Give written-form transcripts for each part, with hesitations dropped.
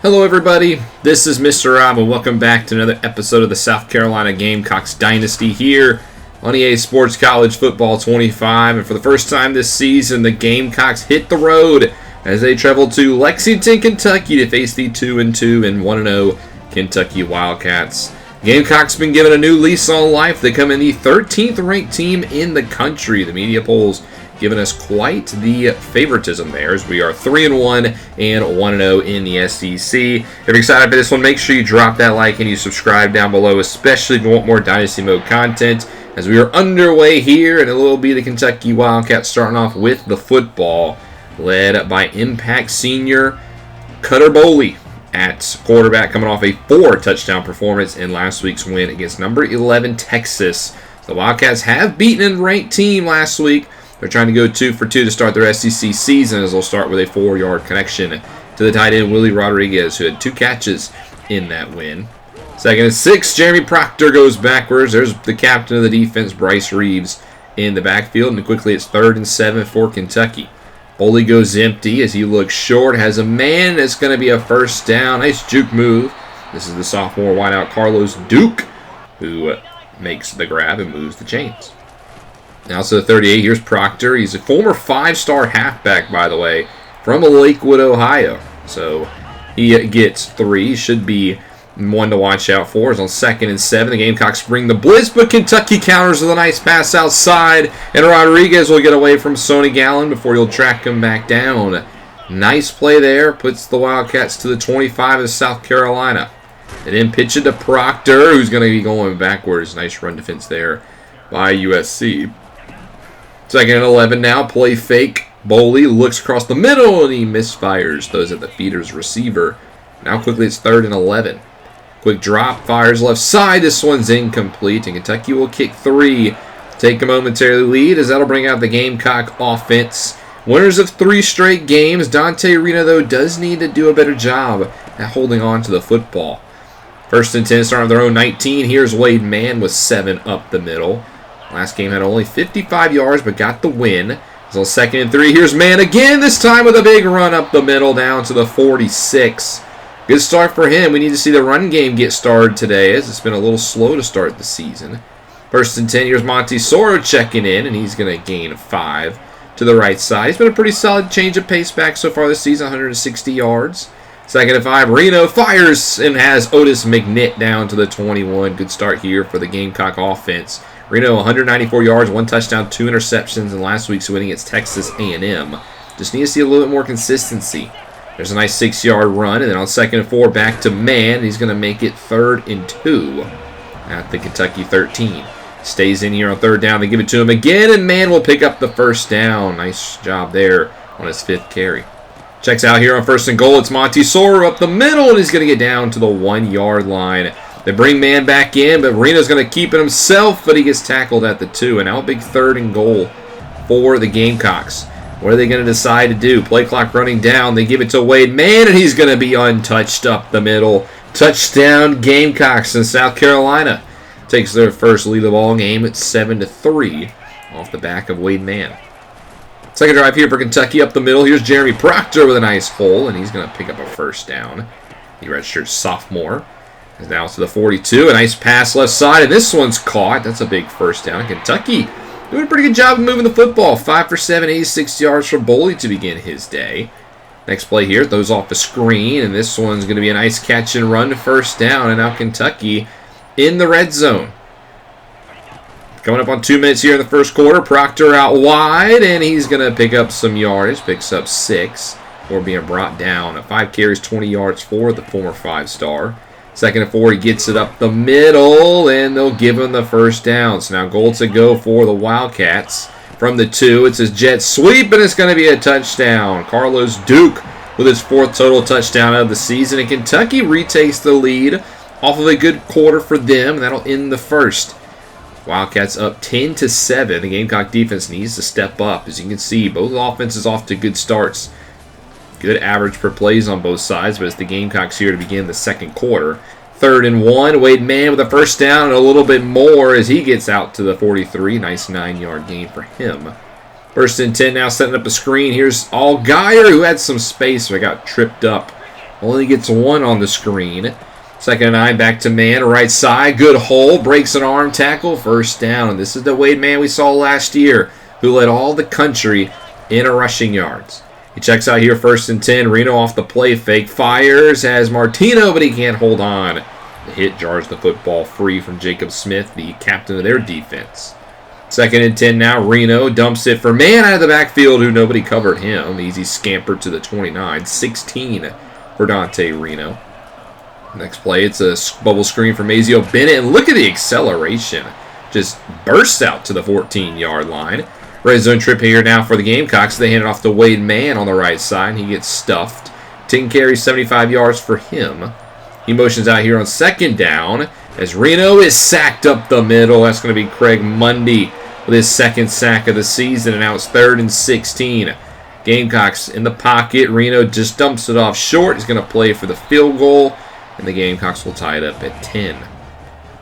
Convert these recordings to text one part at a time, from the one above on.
Hello everybody, this is Mr. Rob and welcome back to another episode of the South Carolina Gamecocks Dynasty here on EA Sports College Football 25. And for the first time this season, the Gamecocks hit the road as they travel to Lexington, Kentucky to face the 2-2 and 1-0 Kentucky Wildcats. Gamecocks been given a new lease on life. They come in the 13th ranked team in the country. The media polls giving us quite the favoritism there as we are 3-1 and 1-0 in the SEC. If you're excited for this one, make sure you drop that like and you subscribe down below, especially if you want more Dynasty Mode content as we are underway here, and it will be the Kentucky Wildcats starting off with the football, led by Impact senior Cutter Boley at quarterback, coming off a 4-touchdown performance in last week's win against number 11 Texas. The Wildcats have beaten a ranked team last week. They're trying to go 2 for 2 to start their SEC season, as they'll start with a 4-yard connection to the tight end Willie Rodriguez, who had 2 catches in that win. Second and 6, Jeremy Proctor goes backwards. There's the captain of the defense, Bryce Reeves, in the backfield, and quickly it's 3rd and 7 for Kentucky. Boley goes empty as he looks short, has a man that's going to be a first down. Nice juke move. This is the sophomore wideout Carlos Duke, who makes the grab and moves the chains. Now to the 38, here's Proctor. He's a former 5-star halfback, by the way, from Lakewood, Ohio. So he gets 3. Should be one to watch out for. It's on 2nd and 7. The Gamecocks bring the blitz, but Kentucky counters with a nice pass outside, and Rodriguez will get away from Sonny Gallen before he'll track him back down. Nice play there. Puts the Wildcats to the 25 of South Carolina. And then pitch it to Proctor, who's going to be going backwards. Nice run defense there by USC. 2nd and 11 now, play fake. Boley looks across the middle and he misfires those at the feeder's receiver. Now quickly it's 3rd and 11. Quick drop, fires left side. This one's incomplete, and Kentucky will kick 3. Take a momentary lead as that'll bring out the Gamecock offense. Winners of 3 straight games. Dante Arena, though, does need to do a better job at holding on to the football. 1st and 10, starting on their own 19. Here's Wade Mann with 7 up the middle. Last game had only 55 yards, but got the win. It's on 2nd and 3. Here's Mann again, this time with a big run up the middle down to the 46. Good start for him. We need to see the run game get started today, as it's been a little slow to start the season. 1st and 10, here's Monty Soro checking in, and he's going to gain 5 to the right side. He's been a pretty solid change of pace back so far this season, 160 yards. 2nd and 5, Reno fires and has Otis McNitt down to the 21. Good start here for the Gamecock offense. Reno, 194 yards, 1 touchdown, 2 interceptions in last week's win against Texas A&M. Just need to see a little bit more consistency. There's a nice 6-yard run, and then on 2nd and 4, back to Mann. He's going to make it 3rd and 2 at the Kentucky 13. Stays in here on 3rd down. They give it to him again, and Mann will pick up the 1st down. Nice job there on his 5th carry. Checks out here on 1st and goal. It's Monty Soro up the middle, and he's going to get down to the 1-yard line. They bring Mann back in, but Reno's going to keep it himself, but he gets tackled at the 2. And now a big 3rd and goal for the Gamecocks. What are they going to decide to do? Play clock running down. They give it to Wade Mann, and he's going to be untouched up the middle. Touchdown Gamecocks in South Carolina. Takes their first lead of the ball game at 7-3 off the back of Wade Mann. Second drive here for Kentucky up the middle. Here's Jeremy Proctor with a nice hole, and he's going to pick up a 1st down. He redshirts sophomore. Now to the 42. A nice pass left side, and this one's caught. That's a big 1st down. Kentucky doing a pretty good job of moving the football. 5 for 7, 86 yards for Boley to begin his day. Next play here, throws off the screen, and this one's going to be a nice catch and run to 1st down, and now Kentucky in the red zone. Coming up on 2 minutes here in the 1st quarter, Proctor out wide, and he's going to pick up some yardage. Picks up 6 before being brought down. 5 carries, 20 yards for the former 5-star. 2nd and 4, he gets it up the middle, and they'll give him the 1st down. So now goal to go for the Wildcats. From the 2, it's his jet sweep, and it's going to be a touchdown. Carlos Duke with his 4th total touchdown of the season, and Kentucky retakes the lead off of a good quarter for them, and that'll end the 1st. Wildcats up 10-7. The Gamecock defense needs to step up. As you can see, both offenses off to good starts. Good average per plays on both sides, but it's the Gamecocks here to begin the 2nd quarter. 3rd and 1. Wade Mann with a 1st down and a little bit more as he gets out to the 43. Nice 9-yard gain for him. 1st and 10 now, setting up a screen. Here's Allgaier, who had some space but got tripped up Only gets one on the screen. 2nd and 9, back to man, right side, good hole, breaks an arm tackle, first down. And this is the Wade man we saw last year, who led all the country in rushing yards. He checks out here, 1st and 10. Reno off the play fake, fires, has Martino, but he can't hold on. The hit jars the football free from Jacob Smith, the captain of their defense. 2nd and 10 now. Reno dumps it for man out of the backfield, who nobody covered him. Easy scamper to the 29. 16 for Dante Reno. Next play, it's a bubble screen for Mazio Bennett, and look at the acceleration. Just bursts out to the 14-yard line. Red zone trip here now for the Gamecocks. They hand it off to Wade Mann on the right side. He gets stuffed. 10 carries, 75 yards for him. He motions out here on 2nd down as Reno is sacked up the middle. That's going to be Craig Mundy with his 2nd sack of the season, and now it's 3rd and 16. Gamecocks in the pocket. Reno just dumps it off short. He's going to play for the field goal, and the Gamecocks will tie it up at 10.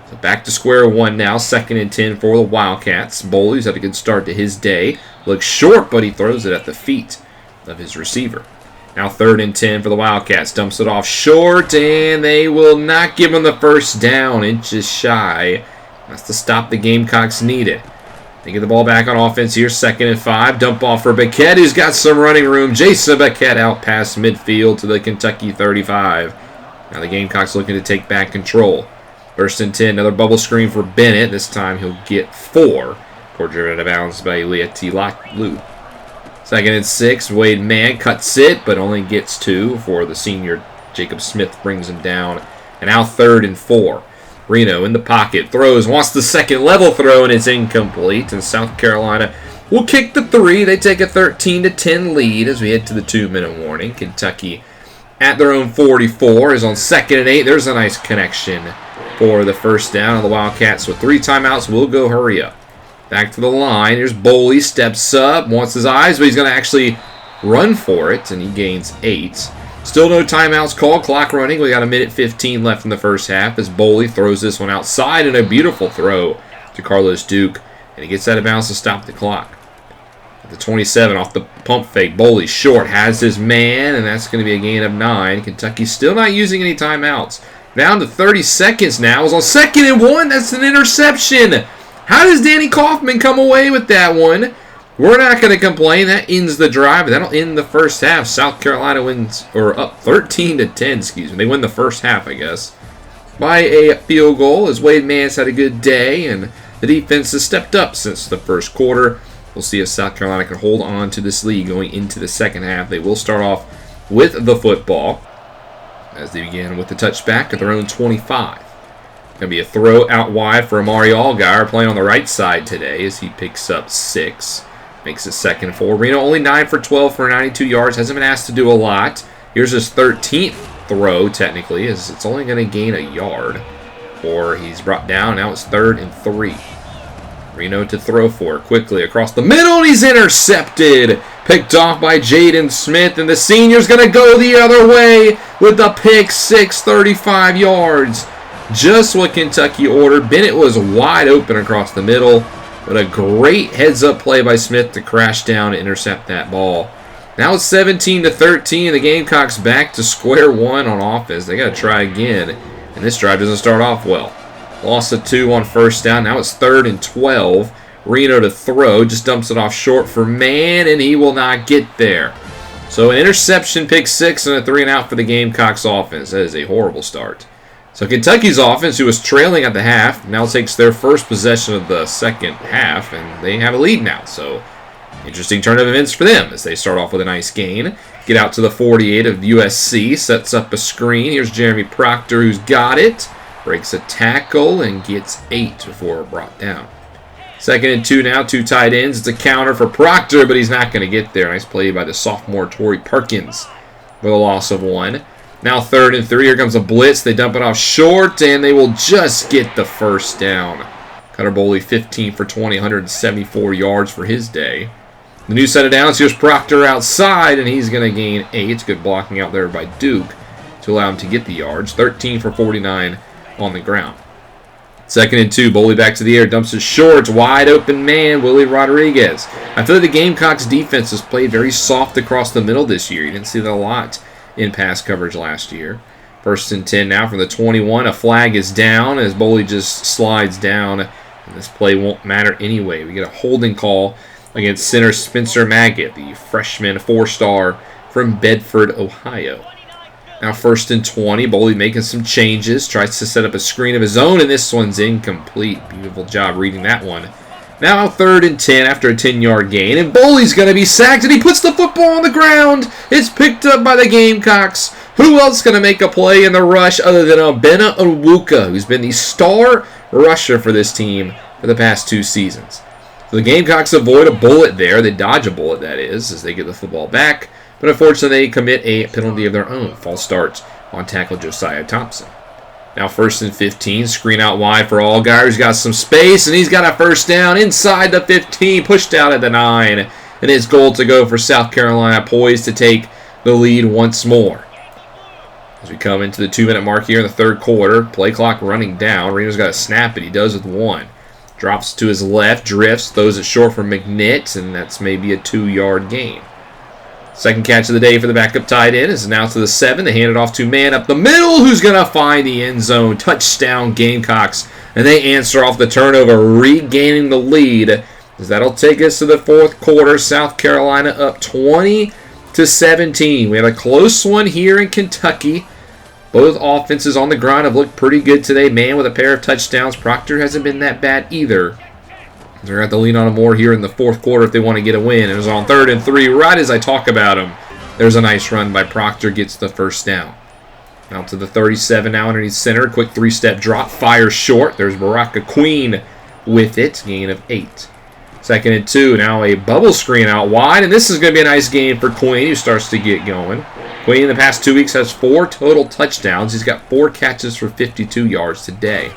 So back to square one now. 2nd and 10 for the Wildcats. Boley's had a good start to his day. Looks short, but he throws it at the feet of his receiver. Now 3rd and 10 for the Wildcats. Dumps it off short, and they will not give him the first down. Inches shy. That's the stop the Gamecocks needed. They get the ball back on offense here. 2nd and 5. Dump off for Beckett, who's got some running room. Jason Beckett out past midfield to the Kentucky 35. Now the Gamecocks looking to take back control. 1st and 10. Another bubble screen for Bennett. This time he'll get 4. Before driven out of bounds by Lieti Lu. 2nd and 6. Wade Mann cuts it, but only gets 2 before the senior Jacob Smith brings him down. And now 3rd and 4. Reno in the pocket, throws, wants the 2nd level throw, and it's incomplete. And South Carolina will kick the 3. They take a 13-10 lead as we head to the 2-minute warning. Kentucky at their own 44 is on 2nd and 8. There's a nice connection for the first down. The Wildcats with 3 timeouts will go hurry up. Back to the line. Here's Boley, steps up, wants his eyes, but he's going to actually run for it, and he gains 8. Still no timeouts called. Clock running. We got 1:15 left in the first half as Boley throws this one outside, and a beautiful throw to Carlos Duke, and he gets out of bounds to stop the clock. At the 27 off the pump fake. Boley short, has his man, and that's going to be a gain of 9. Kentucky still not using any timeouts. Down to 30 seconds now. It's on 2nd and 1. That's an interception. How does Danny Kaufman come away with that one? We're not going to complain. That ends the drive. That'll end the first half. South Carolina wins, or up 13-10, excuse me. They win the first half, I guess, by a field goal as Wade Mann's had a good day, and the defense has stepped up since the first quarter. We'll see if South Carolina can hold on to this lead going into the second half. They will start off with the football as they begin with the touchback at their own 25. Going to be a throw out wide for Amari Allgaier playing on the right side today as he picks up 6. Makes it 2nd and 4. Reno only 9 for 12 for 92 yards. Hasn't been asked to do a lot. Here's his 13th throw, technically, as it's only going to gain a yard. Or he's brought down. Now it's 3rd and 3. Reno to throw for quickly across the middle, and he's intercepted. Picked off by Jaden Smith, and the senior's going to go the other way with the pick 6, 35 yards. Just what Kentucky ordered. Bennett was wide open across the middle, but a great heads-up play by Smith to crash down and intercept that ball. Now it's 17-13. The Gamecocks back to square one on offense. They got to try again, and this drive doesn't start off well. Loss of 2 on first down. Now it's 3rd and 12. Reno to throw. Just dumps it off short for Mann, and he will not get there. So an interception, pick 6, and a 3-and-out for the Gamecocks offense. That is a horrible start. So Kentucky's offense, who was trailing at the half, now takes their first possession of the second half, and they have a lead now. So interesting turn of events for them as they start off with a nice gain. Get out to the 48 of USC, sets up a screen. Here's Jeremy Proctor, who's got it. Breaks a tackle and gets 8 before brought down. 2nd and 2 now, 2 tight ends. It's a counter for Proctor, but he's not going to get there. Nice play by the sophomore Torrey Perkins with a loss of 1. Now 3rd and 3. Here comes a blitz. They dump it off short, and they will just get the first down. Cutter Boley 15 for 20, 174 yards for his day. The new set of downs. Here's Proctor outside, and he's going to gain 8. It's good blocking out there by Duke to allow him to get the yards. 13 for 49 on the ground. 2nd and 2. Boley back to the air. Dumps it short. Wide open man, Willie Rodriguez. I feel like the Gamecocks defense has played very soft across the middle this year. You didn't see that a lot in pass coverage last year. 1st and 10 now from the 21. A flag is down as Boley just slides down, and this play won't matter anyway. We get a holding call against center Spencer Maggot, the freshman 4-star from Bedford, Ohio. Now 1st and 20. Boley making some changes, tries to set up a screen of his own, and this one's incomplete. Beautiful job reading that one. Now 3rd and 10 after a 10-yard gain, and Boley's going to be sacked, and he puts the football on the ground. It's picked up by the Gamecocks. Who else going to make a play in the rush other than Obena Onwuka, who's been the star rusher for this team for the past 2 seasons? So the Gamecocks avoid a bullet there. They dodge a bullet, that is, as they get the football back. But unfortunately, they commit a penalty of their own. False start on tackle Josiah Thompson. Now 1st and 15, screen out wide for Allgaier. He's got some space, and he's got a 1st down inside the 15, pushed out at the 9. And his goal to go for South Carolina, poised to take the lead once more. As we come into the 2-minute mark here in the 3rd quarter, play clock running down. Reno's got to snap it. He does with 1. Drops to his left, drifts, throws it short for McNitt, and that's maybe a 2-yard gain. Second catch of the day for the backup tight end is now to the 7. They hand it off to man up the middle, who's going to find the end zone. Touchdown Gamecocks, and they answer off the turnover, regaining the lead. As that'll take us to the 4th quarter. South Carolina up 20-17. We have a close one here in Kentucky. Both offenses on the ground have looked pretty good today. Man with a pair of touchdowns. Proctor hasn't been that bad either. They're going to have to lean on him more here in the 4th quarter if they want to get a win. It was on 3rd and 3 right as I talk about him. There's a nice run by Proctor, gets the 1st down. Now to the 37 now underneath center. Quick 3-step drop, fires short. There's Baraka Queen with it. Gain of 8. 2nd and 2. Now a bubble screen out wide. And this is going to be a nice game for Queen, who starts to get going. Queen in the past 2 weeks has 4 total touchdowns. He's got 4 catches for 52 yards today.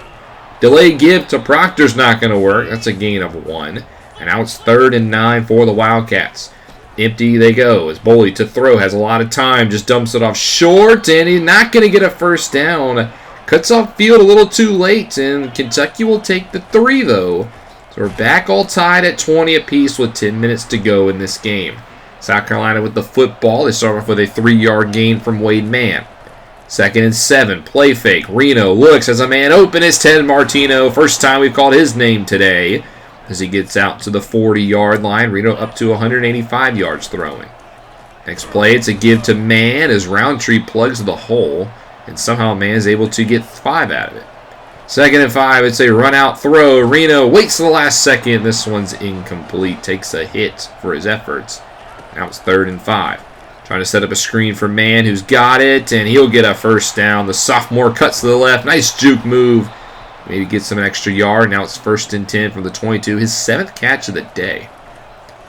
Delay give to Proctor's not going to work. That's a gain of 1. And now it's 3rd and 9 for the Wildcats. Empty they go as Boley to throw. Has a lot of time. Just dumps it off short. And he's not going to get a 1st down. Cuts off field a little too late. And Kentucky will take the 3, though. So we're back all tied at 20 apiece with 10 minutes to go in this game. South Carolina with the football. They start off with a 3-yard gain from Wade Mann. 2nd and 7, play fake. Reno looks as a man open. It's Ted Martino. First time we've called his name today as he gets out to the 40-yard line. Reno up to 185 yards throwing. Next play, it's a give to Mann as Roundtree plugs the hole, and somehow Mann is able to get 5 out of it. 2nd and 5, it's a run-out throw. Reno waits to the last second. This one's incomplete. Takes a hit for his efforts. Now it's 3rd and 5. Trying to set up a screen for Mann, who's got it, and he'll get a 1st down. The sophomore cuts to the left. Nice juke move. Maybe gets him an extra yard. Now it's 1st and 10 from the 22. His 7th catch of the day.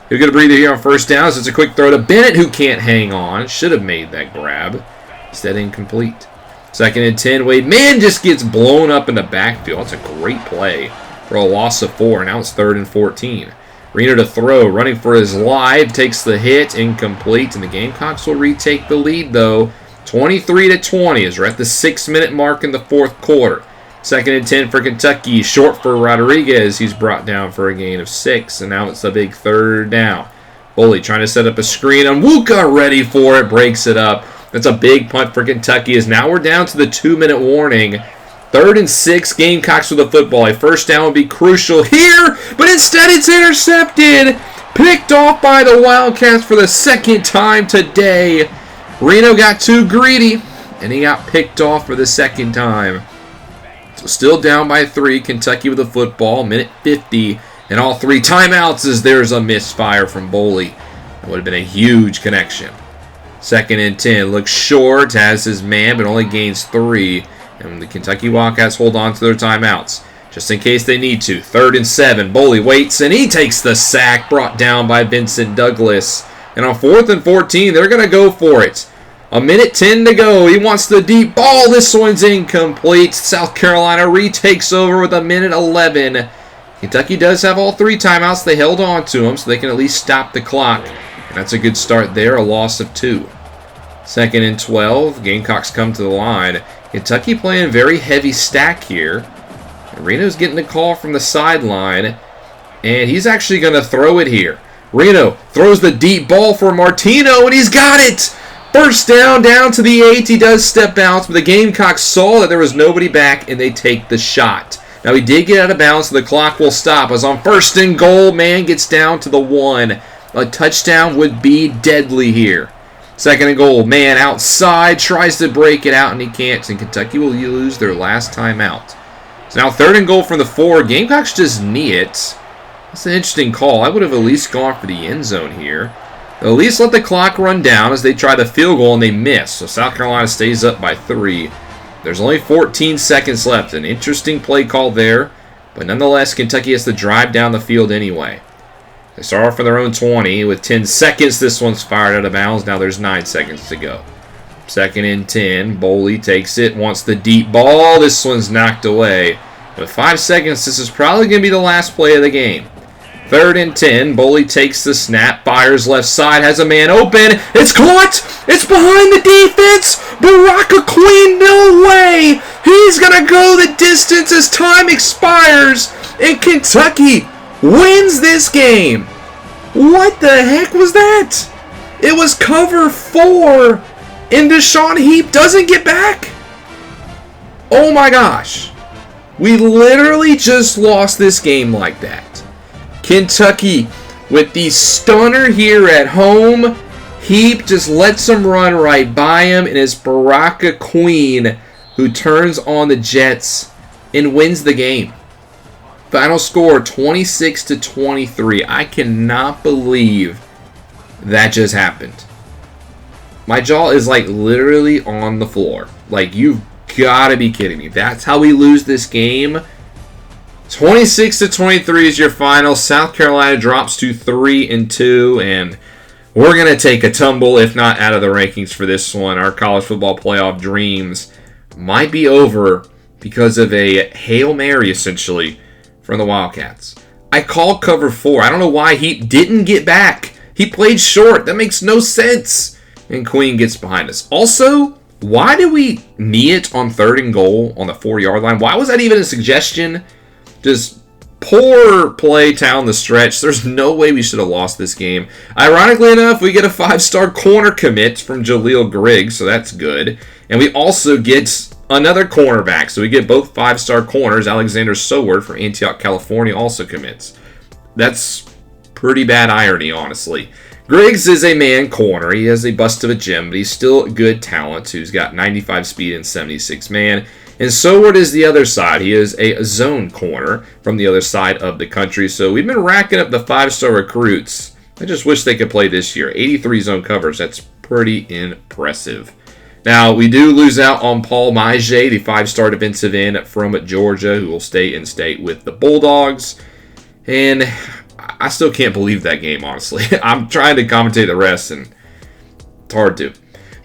He'll get a breather here on 1st down. So it's a quick throw to Bennett, who can't hang on. Should have made that grab. Instead, incomplete. 2nd and 10. Wade Mann just gets blown up in the backfield. That's a great play for a loss of 4. Now it's 3rd and 14. Reno to throw, running for his life, takes the hit, incomplete, and the Gamecocks will retake the lead, though. 23-20 as we're at the 6-minute mark in the 4th quarter. 2nd and 10 for Kentucky, short for Rodriguez. He's brought down for a gain of 6, and now it's a big 3rd down. Boley trying to set up a screen. Onwuka ready for it, breaks it up. That's a big punt for Kentucky, as now we're down to the 2-minute warning. 3rd and 6, Gamecocks with the football. A 1st down would be crucial here, but instead it's intercepted. Picked off by the Wildcats for the 2nd time today. Reno got too greedy, and he got picked off for the 2nd time. So still down by 3, Kentucky with the football, minute 50, and all 3 timeouts as there's a misfire from Boley. That would have been a huge connection. 2nd and 10, looks short, has his man, but only gains 3. And the Kentucky Wildcats hold on to their timeouts, just in case they need to. 3rd and 7, Boley waits, and he takes the sack, brought down by Vincent Douglas. And on 4th and 14, they're going to go for it. A minute 10 to go. He wants the deep ball. This one's incomplete. South Carolina retakes over with a minute 11. Kentucky does have all 3 timeouts. They held on to them, so they can at least stop the clock. And that's a good start there, a loss of 2. 2nd and 12, Gamecocks come to the line. Kentucky playing very heavy stack here. And Reno's getting a call from the sideline, and he's actually going to throw it here. Reno throws the deep ball for Martino, and he's got it! First down to the 8. He does step out, but the Gamecocks saw that there was nobody back, and they take the shot. Now, he did get out of bounds, so the clock will stop. As on 1st and goal, man gets down to the 1. A touchdown would be deadly here. 2nd and goal, man outside, tries to break it out, and he can't. And Kentucky will lose their last timeout. So now 3rd and goal from the 4. Gamecocks just knee it. That's an interesting call. I would have at least gone for the end zone here. They'll at least let the clock run down as they try the field goal, and they miss. So South Carolina stays up by 3. There's only 14 seconds left. An interesting play call there. But nonetheless, Kentucky has to drive down the field anyway. They start off from their own 20 with 10 seconds. This one's fired out of bounds. Now there's 9 seconds to go. 2nd and 10. Boley takes it. Wants the deep ball. This one's knocked away. With 5 seconds, this is probably going to be the last play of the game. 3rd and 10. Boley takes the snap. Fires left side. Has a man open. It's caught. It's behind the defense. Baraka Queen, no way. He's going to go the distance as time expires. And Kentucky wins this game. What the heck was that? It was cover 4. And Deshaun Heap doesn't get back. Oh my gosh. We literally just lost this game like that. Kentucky with the stunner here at home. Heap just lets him run right by him, and it's Baraka Queen who turns on the Jets and wins the game. Final score 26-23. I cannot believe that just happened. My jaw is like literally on the floor. Like, you've got to be kidding me. That's how we lose this game. 26-23 is your final. South Carolina drops to 3-2, and we're going to take a tumble, if not out of the rankings for this one. Our college football playoff dreams might be over because of a Hail Mary, essentially, from the Wildcats. I called cover 4. I don't know why he didn't get back. He played short. That makes no sense. And Queen gets behind us. Also, why did we knee it on 3rd and goal on the 4-yard line? Why was that even a suggestion? Just poor play down the stretch. There's no way we should have lost this game. Ironically enough, we get a 5-star corner commit from Jaleel Griggs, so that's good. And we also get another cornerback. So we get both 5-star corners. Alexander Soward from Antioch, California also commits. That's pretty bad irony, honestly. Griggs is a man corner. He has a bust of a gym, but he's still good talent who's got 95 speed and 76 man. And Soward is the other side. He is a zone corner from the other side of the country. So we've been racking up the 5-star recruits. I just wish they could play this year. 83 zone covers. That's pretty impressive. Now, we do lose out on Paul Maje, the 5-star defensive end from Georgia, who will stay in state with the Bulldogs. And I still can't believe that game, honestly. I'm trying to commentate the rest, and it's hard to.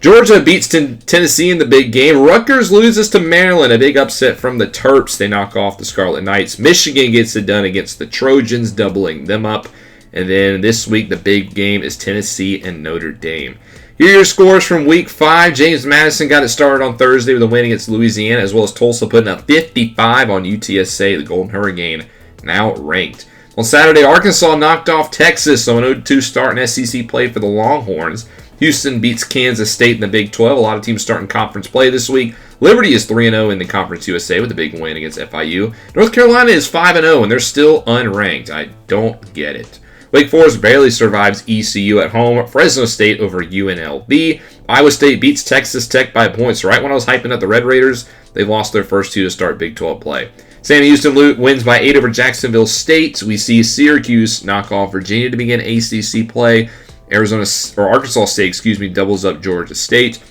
Georgia beats Tennessee in the big game. Rutgers loses to Maryland, a big upset from the Terps. They knock off the Scarlet Knights. Michigan gets it done against the Trojans, doubling them up. And then this week, the big game is Tennessee and Notre Dame. Here are your scores from Week 5. James Madison got it started on Thursday with a win against Louisiana, as well as Tulsa putting up 55 on UTSA, the Golden Hurricane, now ranked. On Saturday, Arkansas knocked off Texas on an 0-2 start in SEC play for the Longhorns. Houston beats Kansas State in the Big 12. A lot of teams starting conference play this week. Liberty is 3-0 in the Conference USA with a big win against FIU. North Carolina is 5-0, and they're still unranked. I don't get it. Wake Forest barely survives ECU at home. Fresno State over UNLV. Iowa State beats Texas Tech by points. Right when I was hyping up the Red Raiders, they've lost their first 2 to start Big 12 play. Sam Houston wins by 8 over Jacksonville State. We see Syracuse knock off Virginia to begin ACC play. Arkansas State, doubles up Georgia State.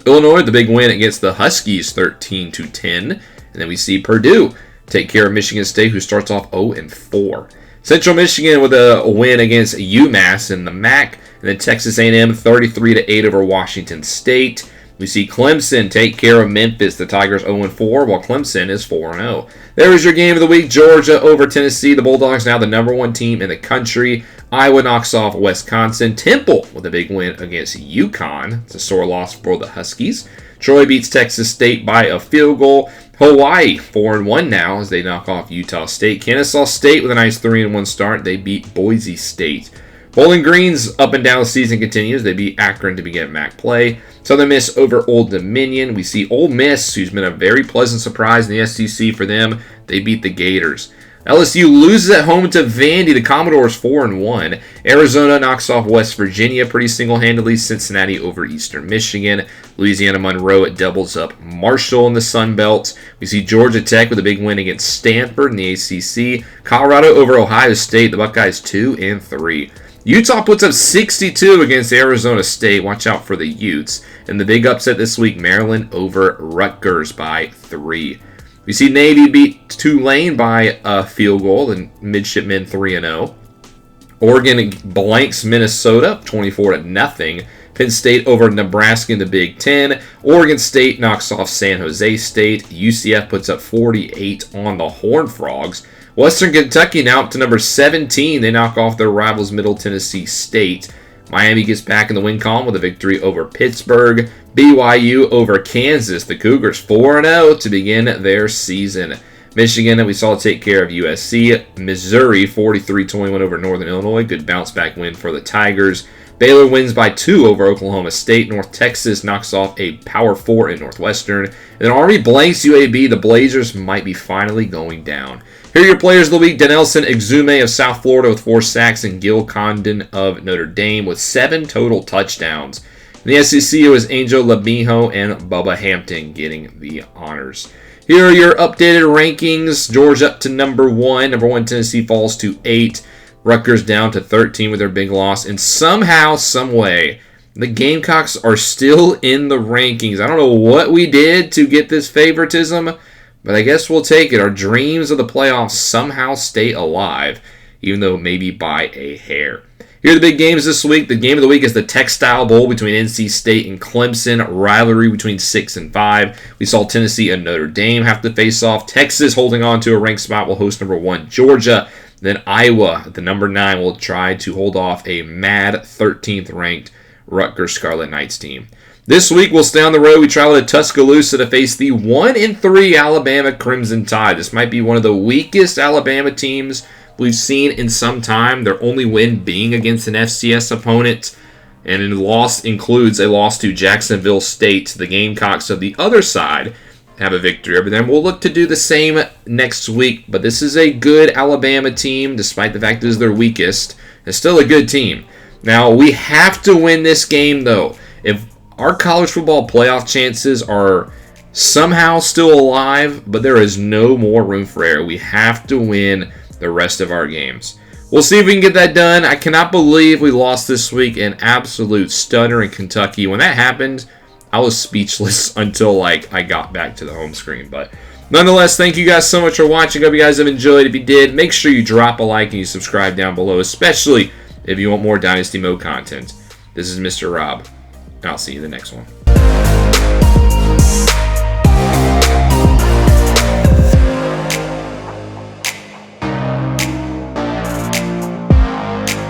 Illinois, the big win against the Huskies, 13-10. And then we see Purdue take care of Michigan State, who starts off 0-4. Central Michigan with a win against UMass in the MAC. And then Texas A&M, 33-8 over Washington State. We see Clemson take care of Memphis. The Tigers 0-4, while Clemson is 4-0. There is your game of the week. Georgia over Tennessee. The Bulldogs now the number 1 team in the country. Iowa knocks off Wisconsin. Temple with a big win against UConn. It's a sore loss for the Huskies. Troy beats Texas State by a field goal. Hawaii 4-1 now as they knock off Utah State. Kennesaw State with a nice 3-1 start. They beat Boise State. Bowling Green's up and down season continues. They beat Akron to begin MAC play. Southern Miss over Old Dominion. We see Ole Miss, who's been a very pleasant surprise in the SEC for them. They beat the Gators. LSU loses at home to Vandy. The Commodores 4-1. Arizona knocks off West Virginia pretty single-handedly. Cincinnati over Eastern Michigan. Louisiana Monroe it doubles up Marshall in the Sun Belt. We see Georgia Tech with a big win against Stanford in the ACC. Colorado over Ohio State. The Buckeyes 2-3. Utah puts up 62 against Arizona State. Watch out for the Utes. And the big upset this week, Maryland over Rutgers by 3. We see Navy beat Tulane by a field goal, and Midshipmen 3-0. Oregon blanks Minnesota 24-0. Penn State over Nebraska in the Big Ten. Oregon State knocks off San Jose State. UCF puts up 48 on the Horned Frogs. Western Kentucky now up to number 17. They knock off their rivals Middle Tennessee State. Miami gets back in the win column with a victory over Pittsburgh. BYU over Kansas. The Cougars 4-0 to begin their season. Michigan, we saw take care of USC. Missouri 43-21 over Northern Illinois. Good bounce back win for the Tigers. Baylor wins by 2 over Oklahoma State. North Texas knocks off a Power 4 in Northwestern. And then Army blanks UAB. The Blazers might be finally going down. Here are your players of the week. Denelson Exume of South Florida with 4 sacks, and Gil Condon of Notre Dame with 7 total touchdowns. In the SEC, it was Angel Lamijo and Bubba Hampton getting the honors. Here are your updated rankings. Georgia up to number 1. Number 1 Tennessee falls to 8. Rutgers down to 13 with their big loss. And somehow, someway, the Gamecocks are still in the rankings. I don't know what we did to get this favoritism, but I guess we'll take it. Our dreams of the playoffs somehow stay alive, even though maybe by a hair. Here are the big games this week. The game of the week is the Textile Bowl between NC State and Clemson. Rivalry between 6 and 5. We saw Tennessee and Notre Dame have to face off. Texas holding on to a ranked spot will host number 1 Georgia. Then Iowa at the number 9 will try to hold off a mad 13th ranked Rutgers Scarlet Knights team. This week we'll stay on the road. We travel to Tuscaloosa to face the 1-3 Alabama Crimson Tide. This might be one of the weakest Alabama teams we've seen in some time. Their only win being against an FCS opponent, and the loss includes a loss to Jacksonville State. The Gamecocks of the other side have a victory over them. We'll look to do the same next week, but this is a good Alabama team, despite the fact it is their weakest. It's still a good team. Now, we have to win this game, though. If our college football playoff chances are somehow still alive, but there is no more room for error. We have to win the rest of our games. We'll see if we can get that done. I cannot believe we lost this week. An absolute stunner in Kentucky. When that happened, I was speechless until I got back to the home screen. But nonetheless, thank you guys so much for watching. Hope you guys have enjoyed. If you did, make sure you drop a like and you subscribe down below, especially if you want more Dynasty Mode content. This is Mr. Rob, and I'll see you in the next one.